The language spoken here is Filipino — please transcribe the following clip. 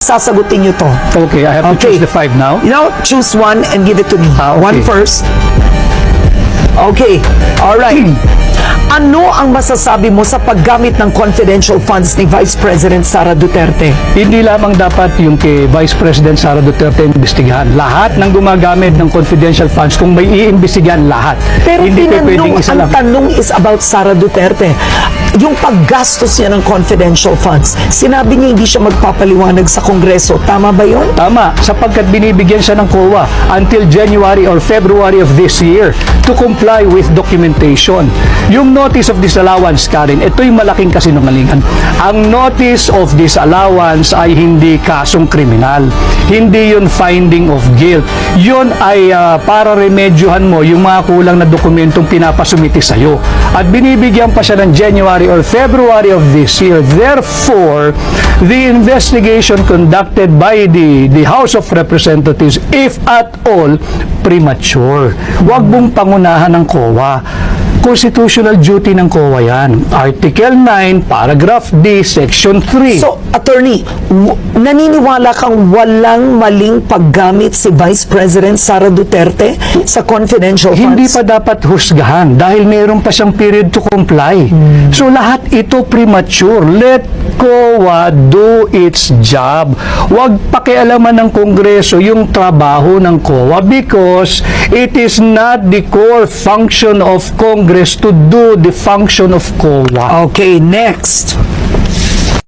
sasagutin nyo to. Okay, I have to choose the 5 now. Now, choose one and give it to me. Okay. One first. Okay, alright. Ano ang masasabi mo sa paggamit ng confidential funds ni Vice President Sara Duterte? Hindi lamang dapat yung kay Vice President Sara Duterte imbestigahan. Lahat ng gumagamit ng confidential funds, kung may iimbestigahan lahat. Pero hindi pwedeng isa ang lang. tanong is about Sara Duterte. Yung paggastos niya ng confidential funds, sinabi niya hindi siya magpapaliwanag sa Kongreso. Tama ba yun? Tama, sapagkat binibigyan siya ng COA until January or February of this year to comply with documentation. Yung notice of disallowance, Karen, ito yung malaking kasinungalingan. Ang notice of disallowance ay hindi kasong kriminal. Hindi yun finding of guilt. Yun ay para remedyohan mo yung mga kulang na dokumentong pinapasumiti sa'yo. At binibigyan pa siya ng January or February of this year. Therefore, the investigation conducted by the House of Representatives, if at all, premature. Huwag mong pangunahan ng COA. Constitutional duty ng COA yan. Article 9, Paragraph D, Section 3. So, attorney, naniniwala kang walang maling paggamit si Vice President Sara Duterte sa confidential funds? Hindi pa dapat husgahan dahil mayroon pa siyang period to comply. So, lahat ito premature. Let COA do its job. Huwag pakialaman ng Kongreso yung trabaho ng COA because it is not the core function of Congress to do the function of COA. Okay, next.